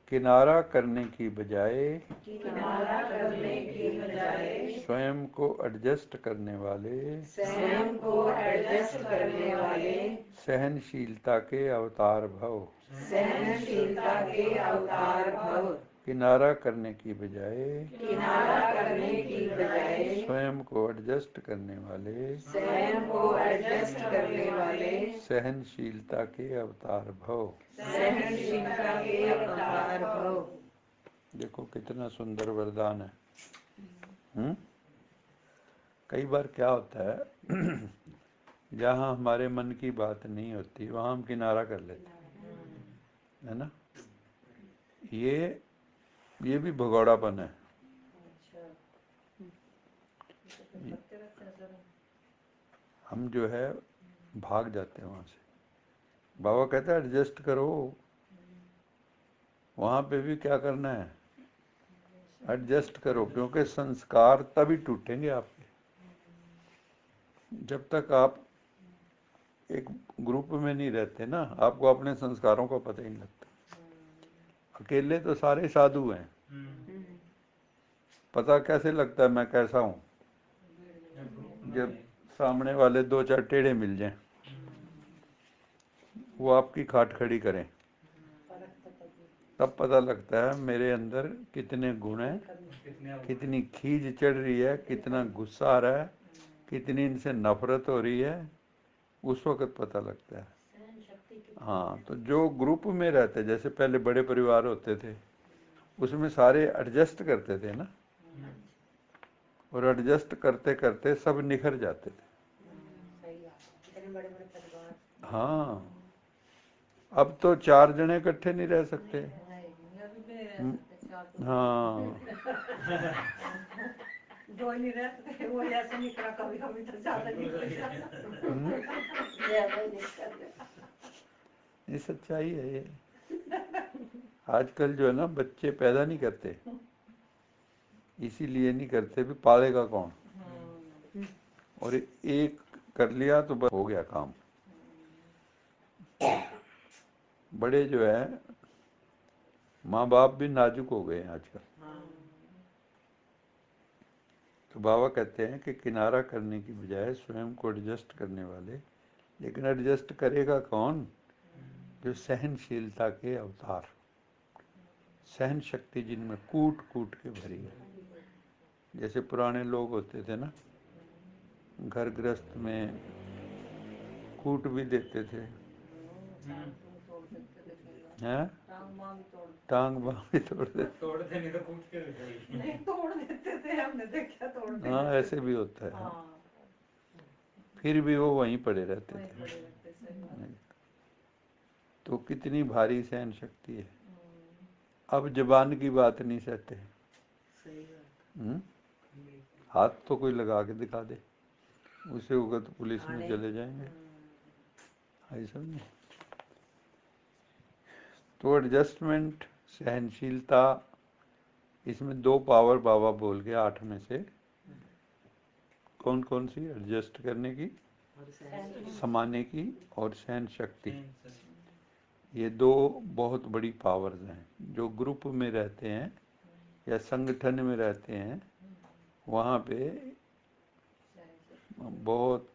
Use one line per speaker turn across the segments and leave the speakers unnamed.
किनारा करने की बजाय
किनारा करने की बजाय
स्वयं को एडजस्ट करने वाले
स्वयं को एडजस्ट करने वाले
सहनशीलता के अवतार भव।
सहनशीलता के अवतार भव।
किनारा करने की बजाय
किनारा करने की बजाय
स्वयं को एडजस्ट करने वाले
स्वयं को एडजस्ट करने वाले
सहनशीलता के अवतार भव।
सहनशीलता के अवतार भव।
देखो कितना सुंदर वरदान है। कई बार क्या होता है जहाँ हमारे मन की बात नहीं होती वहाँ हम किनारा कर लेते हैं, है ना। ये भी भगौड़ापन है। हम जो है भाग जाते हैं वहाँ से। बाबा कहता है एडजस्ट करो। वहाँ पे भी क्या करना है, एडजस्ट करो, क्योंकि संस्कार तभी टूटेंगे आपके जब तक आप एक ग्रुप में नहीं रहते ना। आपको अपने संस्कारों का पता ही नहीं लगता। अकेले तो सारे साधु हैं, पता कैसे लगता है मैं कैसा हूँ, जब सामने वाले दो चार टेढ़े मिल जाएं, वो आपकी खाट खड़ी करें, तब पता लगता है मेरे अंदर कितने गुण हैं, कितनी खीज चढ़ रही है, कितना गुस्सा आ रहा है, कितनी इनसे नफरत हो रही है, उस वक्त पता लगता है। हाँ, तो जो ग्रुप में रहते, जैसे पहले बड़े परिवार होते थे, उसमें सारे एडजस्ट करते थे ना, और एडजस्ट करते करते सब निखर जाते थे। हाँ, अब तो 4 जने इकट्ठे नहीं रह सकते। हाँ,
दो नहीं रहते, वो ऐसे निकला कभी कभी तो ज्यादा
ये सच्चाई है। ये आजकल जो है ना बच्चे पैदा नहीं करते, इसीलिए नहीं करते भी पालेगा कौन। और एक कर लिया तो बस हो गया काम। बड़े जो है माँ बाप भी नाजुक हो गए हैं आजकल। तो बाबा कहते हैं कि किनारा करने की बजाय स्वयं को एडजस्ट करने वाले, लेकिन एडजस्ट करेगा कौन, जो सहनशीलता के अवतार, सहन शक्ति जिनमें कूट कूट के भरी है। जैसे पुराने लोग होते थे ना, घर गृहस्थ में कूट भी देते थे, हैं टांग बांह भी तोड़ देते,
नहीं तो कूट के नहीं तोड़ देते थे, हमने देखा तोड़ देते।
हाँ ऐसे भी होता है। फिर भी वो वहीं पड़े रहते थे। तो कितनी भारी सहन शक्ति है। अब जबान की बात नहीं सहते। हाथ तो कोई लगा के दिखा दे, उसे होगा तो पुलिस में चले जाएंगे। आई समझे। तो एडजस्टमेंट, सहनशीलता, इसमें 2 पावर बाबा बोल के 8 में से कौन कौन सी, एडजस्ट करने की, समाने की और सहन शक्ति। ये 2 बहुत बड़ी पावर्स हैं। जो ग्रुप में रहते हैं या संगठन में रहते हैं, वहाँ पे बहुत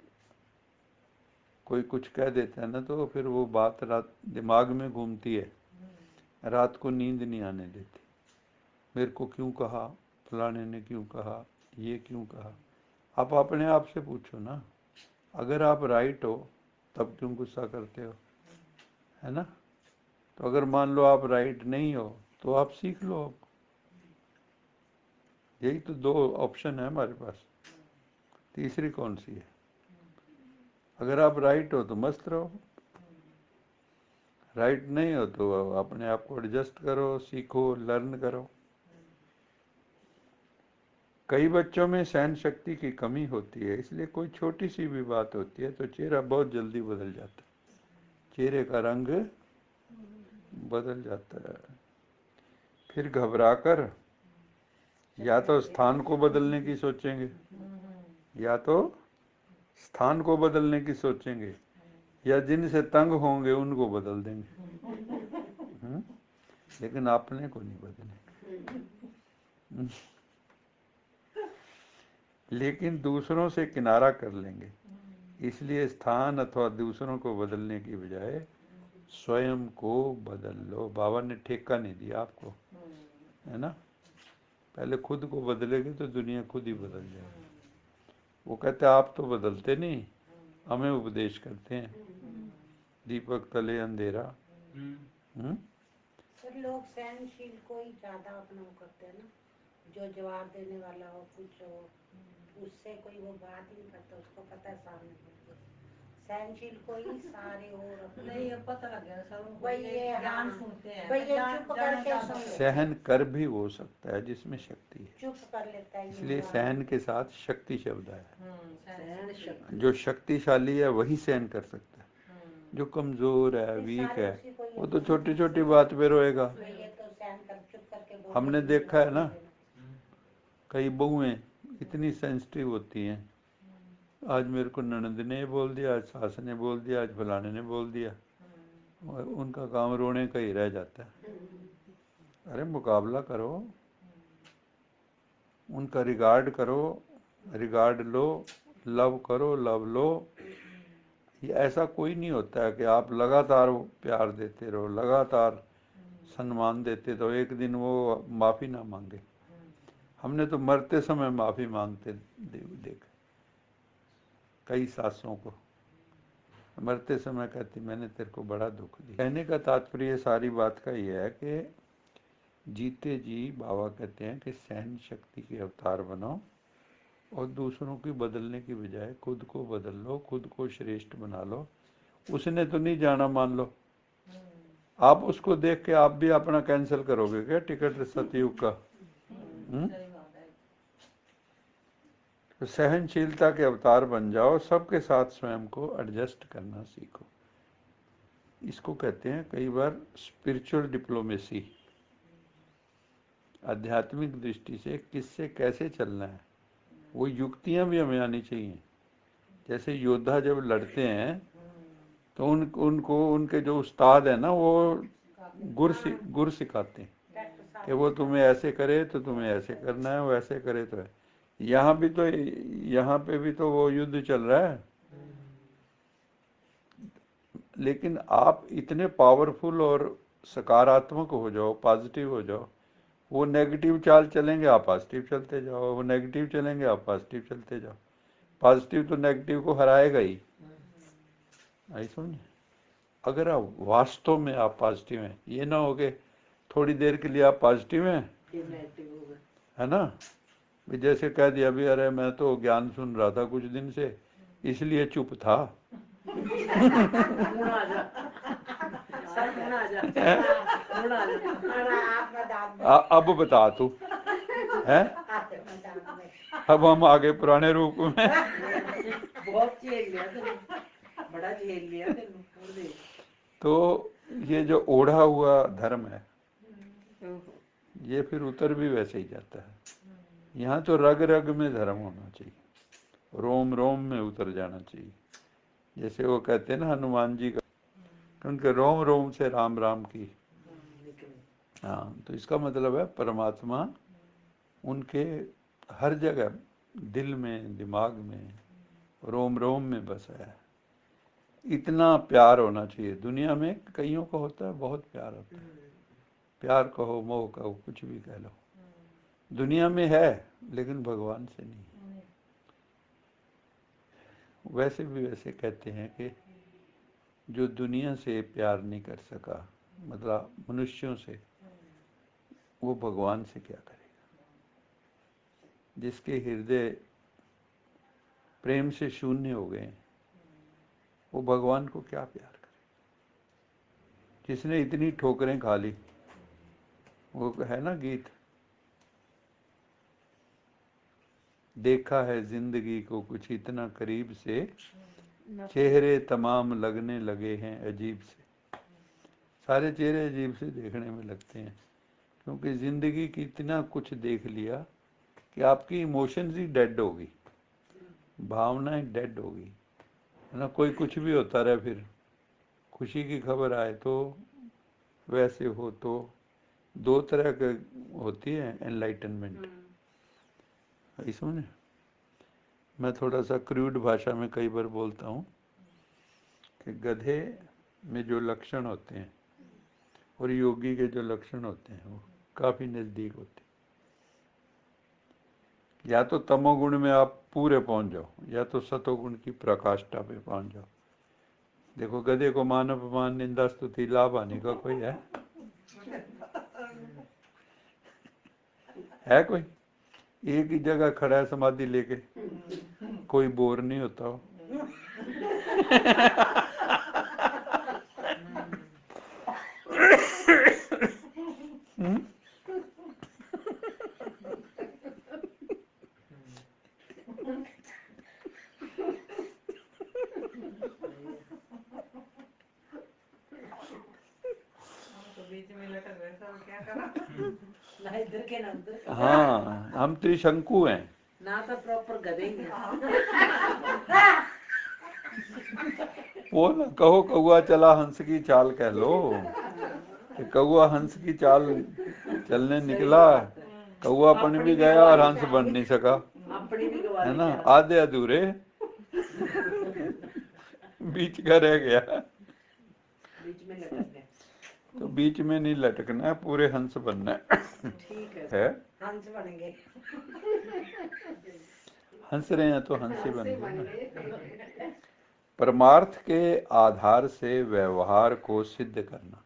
कोई कुछ कह देता है ना, तो फिर वो बात रात दिमाग में घूमती है, रात को नींद नहीं आने देती। मेरे को क्यों कहा, फलाने ने क्यों कहा, ये क्यों कहा। आप अपने आप से पूछो ना, अगर आप राइट हो तब क्यों गुस्सा करते हो, है ना। तो अगर मान लो आप राइट नहीं हो तो आप सीख लो। यही तो 2 ऑप्शन है हमारे पास, तीसरी कौन सी है। अगर आप राइट हो तो मस्त रहो, राइट नहीं हो तो अपने आप को एडजस्ट करो, सीखो, लर्न करो। कई बच्चों में सहन शक्ति की कमी होती है, इसलिए कोई छोटी सी भी बात होती है तो चेहरा बहुत जल्दी बदल जाता है, चेहरे का रंग बदल जाता है। फिर घबराकर या तो स्थान को बदलने की सोचेंगे, या तो स्थान को बदलने की सोचेंगे, या जिनसे तंग होंगे उनको बदल देंगे। लेकिन अपने को नहीं बदलेंगे। लेकिन दूसरों से किनारा कर लेंगे। इसलिए स्थान अथवा दूसरों को बदलने की बजाय स्वयं को बदल लो। बाबा ने ठेका नहीं दिया आपको, है ना। पहले खुद को बदलेगे तो दुनिया खुद ही बदल जाएगी। वो कहते आप तो बदलते नहीं, हमें उपदेश करते हैं। दीपक तले अंधेरा।
सर लोग सहनशील को ही ज्यादा अपना करते हैं ना, जो जवाब देने वाला हो, कुछ हो, उससे कोई वो बात ही नहीं करता, उसको पता है सामने सहनशील को ही सारे और
नहीं ये पता लग गया सर,
वही ये
ज्ञान
हाँ,
सुनते हैं,
वही ये चुप करके सुन लेते हैं।
सहन कर भी हो सकता है जिसमें शक्ति है,
चुप कर लेता है ये
इसलिए
हुआ।
सहन के साथ शक्ति शब्द है।
सहन शक्ति।
जो शक्तिशाली है वही सहन कर सकता है, जो कमजोर है,
ये
वीक
सारे
है,
उसी को ये
वो तो छोटी छोटी बात पे रोएगा।
ये तो सहन कर चुप करके बोल
हमने
देती है,
देखा है ना,
लेना।
कई बहुएं इतनी सेंसिटिव होती हैं। आज मेरे को ननद ने बोल दिया, आज सास ने बोल दिया, आज फलाने ने बोल दिया, और उनका काम रोने का ही रह जाता है। अरे मुकाबला करो, उनका रिगार्ड करो, रिगार्ड लो, लव करो, लव लो। ये ऐसा कोई नहीं होता है कि आप लगातार प्यार देते रहो, लगातार सम्मान देते रहो, एक दिन वो माफ़ी ना मांगे। हमने तो मरते समय माफ़ी मांगते देखा कई सासों को, मरते समय कहती मैंने तेरे को बड़ा दुख दिया। कहने का तात्पर्य सारी बात का ये है कि जीते जी बाबा कहते हैं कि सहन शक्ति के अवतार बनो और दूसरों की बदलने की बजाय खुद को बदल लो, खुद को श्रेष्ठ बना लो। उसने तो नहीं जाना मान लो, आप उसको देख के आप भी अपना कैंसिल करोगे क्या टिकट सतयुग का? तो सहनशीलता के अवतार बन जाओ, सबके साथ स्वयं को एडजस्ट करना सीखो। इसको कहते हैं कई बार स्पिरिचुअल डिप्लोमेसी। आध्यात्मिक दृष्टि से किससे कैसे चलना है, वो युक्तियां भी हमें आनी चाहिए। जैसे योद्धा जब लड़ते हैं तो उनको उनके जो उस्ताद है ना, वो गुर सिखाते हैं कि वो तुम्हें ऐसे करे तो तुम्हें ऐसे करना है, वो ऐसे करे तो है। यहाँ पे भी तो वो युद्ध चल रहा है। लेकिन आप इतने पावरफुल और सकारात्मक हो जाओ, पॉजिटिव हो जाओ, वो नेगेटिव चाल चलेंगे आप पॉजिटिव चलते जाओ, वो नेगेटिव चलेंगे आप पॉजिटिव चलते जाओ। पॉजिटिव तो नेगेटिव को हराएगा ही। आई समझे? अगर आप वास्तव में आप पॉजिटिव हैं, ये ना हो कि थोड़ी देर के लिए आप पॉजिटिव हैं, है ना, जैसे कह दिया भी अरे मैं तो ज्ञान सुन रहा था कुछ दिन से इसलिए चुप था। अब बता तू है, अब हम आगे पुराने रूप में।
बहुत झेल लिया तेरे, बड़ा झेल लिया तेरे।
तो ये जो ओढ़ा हुआ धर्म है, ये फिर उतर भी वैसे ही जाता है। यहाँ तो रग रग में धर्म होना चाहिए, रोम रोम में उतर जाना चाहिए। जैसे वो कहते हैं ना हनुमान जी का, उनके रोम रोम से राम राम की। हाँ, तो इसका मतलब है परमात्मा उनके हर जगह, दिल में, दिमाग में, रोम रोम में बसा है। इतना प्यार होना चाहिए। दुनिया में कईयों को होता है, बहुत प्यार होता है, प्यार कहो, मोह कहो, कुछ भी कह लो, दुनिया में है, लेकिन भगवान से नहीं। वैसे भी वैसे कहते हैं कि जो दुनिया से प्यार नहीं कर सका, मतलब मनुष्यों से, वो भगवान से क्या करेगा? जिसके हृदय प्रेम से शून्य हो गए, वो भगवान को क्या प्यार करे? जिसने इतनी ठोकरें खा ली, वो है ना गीत, देखा है जिंदगी को कुछ इतना करीब से, चेहरे तमाम लगने लगे हैं अजीब से। सारे चेहरे अजीब से देखने में लगते हैं, क्योंकि जिंदगी की इतना कुछ देख लिया कि आपकी इमोशंस ही डेड हो गई, भावनाएं डेड हो गई, है ना। कोई कुछ भी होता रहे, फिर खुशी की खबर आए तो वैसे हो तो दो तरह के होती है एनलाइटनमेंट। इसमें मैं थोड़ा सा क्रूड भाषा में कई बार बोलता हूँ कि गधे में जो लक्षण होते हैं और योगी के जो लक्षण होते हैं वो काफी नजदीक होते हैं। या तो तमोगुण में आप पूरे पहुंच जाओ या तो सतोगुण की प्रकाष्ठा पे पहुंच जाओ। देखो गधे को मान अपमान निंदा स्तुति लाभ आने का कोई है कोई? एक ही जगह खड़ा है समाधि लेके, कोई बोर नहीं होता हो।
बीच में लटक गए सब, क्या करा?
ना इधर के ना उधर के।
हाँ, हम त्रिशंकु हैं
ना तो प्रॉपर गधे ही हैं।
वो ना कहो कौआ चला हंस की चाल कह लो कि कौआ हंस की चाल चलने निकला, कौआपन भी गया और हंस बन नहीं सका,
अपनी भी गवा
है
दी
ना,
चाल।
आधे अधूरे बीच का रह गया।
बीच में लटक गए।
तो बीच में नहीं लटकना है, पूरे हंस बनना
ठीक
है।
हंस बन गए।
हंस रहे हैं तो हंस ही बन गए। परमार्थ के आधार से व्यवहार को सिद्ध करना,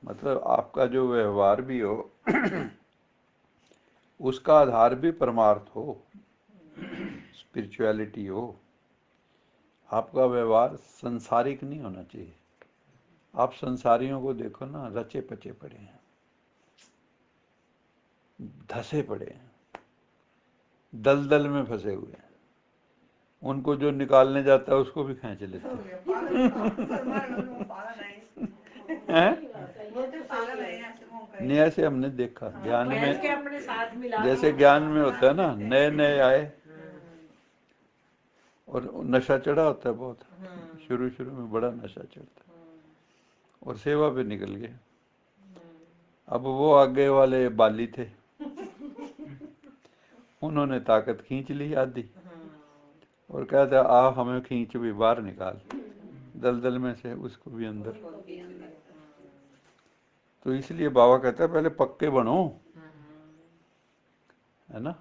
मतलब आपका जो व्यवहार भी हो उसका आधार भी परमार्थ हो, स्पिरिचुअलिटी हो। आपका व्यवहार संसारिक नहीं होना चाहिए। आप संसारियों को देखो ना, रचे पचे पड़े हैं, धसे पड़े हैं, दलदल में फंसे हुए हैं। उनको जो निकालने जाता है उसको भी खींच लेते हैं। नहीं, ऐसे हमने देखा ज्ञान में,
के अपने साथ मिला
जैसे ज्ञान में होता है ना, नए नए आए और नशा चढ़ा होता है बहुत, शुरू शुरू में बड़ा नशा चढ़ता है और सेवा पे निकल गए। अब वो आगे वाले बाली थे, उन्होंने ताकत खींच ली आधी और कहता आ हमें खींच भी बाहर निकाल दलदल में से, उसको भी अंदर। तो इसलिए बाबा कहता है पहले पक्के बनो, है ना,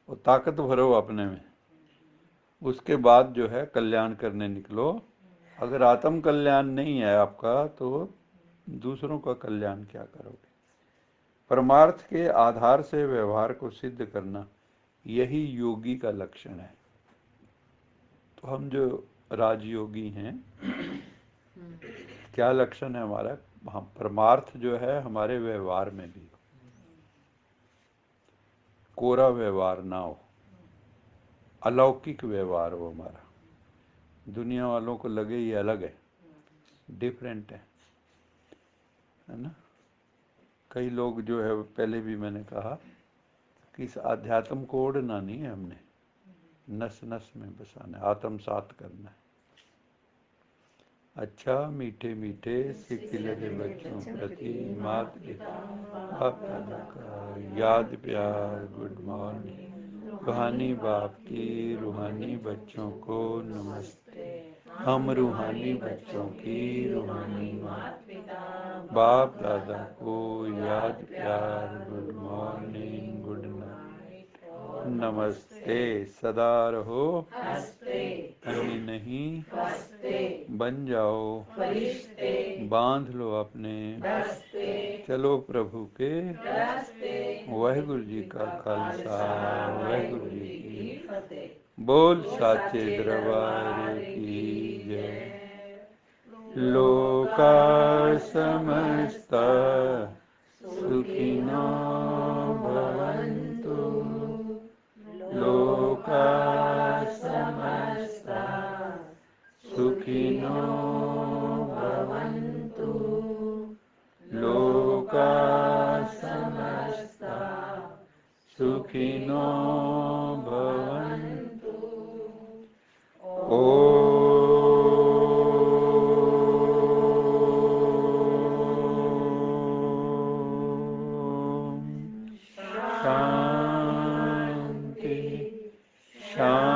और ताकत भरो अपने में, उसके बाद जो है कल्याण करने निकलो। अगर आत्म कल्याण नहीं है आपका तो दूसरों का कल्याण क्या करोगे? परमार्थ के आधार से व्यवहार को सिद्ध करना, यही योगी का लक्षण है। तो हम जो राजयोगी हैं, क्या लक्षण है हमारा? हाँ, परमार्थ जो है हमारे व्यवहार में भी कोरा व्यवहार ना हो, अलौकिक व्यवहार हो हमारा। दुनिया वालों को लगे ये अलग है, डिफरेंट है ना। कई लोग जो है, पहले भी मैंने कहा कि इस अध्यात्म को ओढ़ना नहीं है हमने, नस नस में बसाना है, आत्मसात करना है। अच्छा मीठे मीठे सिकिलरे बच्चों प्रति मात पिता बाप दादा का याद प्यार, गुड मॉर्निंग। रूहानी बाप की रूहानी बच्चों को नमस्ते। हम रूहानी बच्चों की रूहानी मात पिता बाप दादा को याद प्यार, गुड मॉर्निंग, गुड नाइट, नमस्ते। सदा रहो हंसते, कहीं नहीं फंसते, बन जाओ फरिश्ते, बांध लो अपने बस्ते, चलो प्रभु के रास्ते। वाहिगुरु जी का खालसा, वाहिगुरु जी की फतेह। बोल साचे दरबार की जय। लोका समस्ता सुखिनो भवन्तु, लोका समस्ता सुखिनो भवन्तु, लोका समस्ता सुखिनो भवन्तु। शांति शांति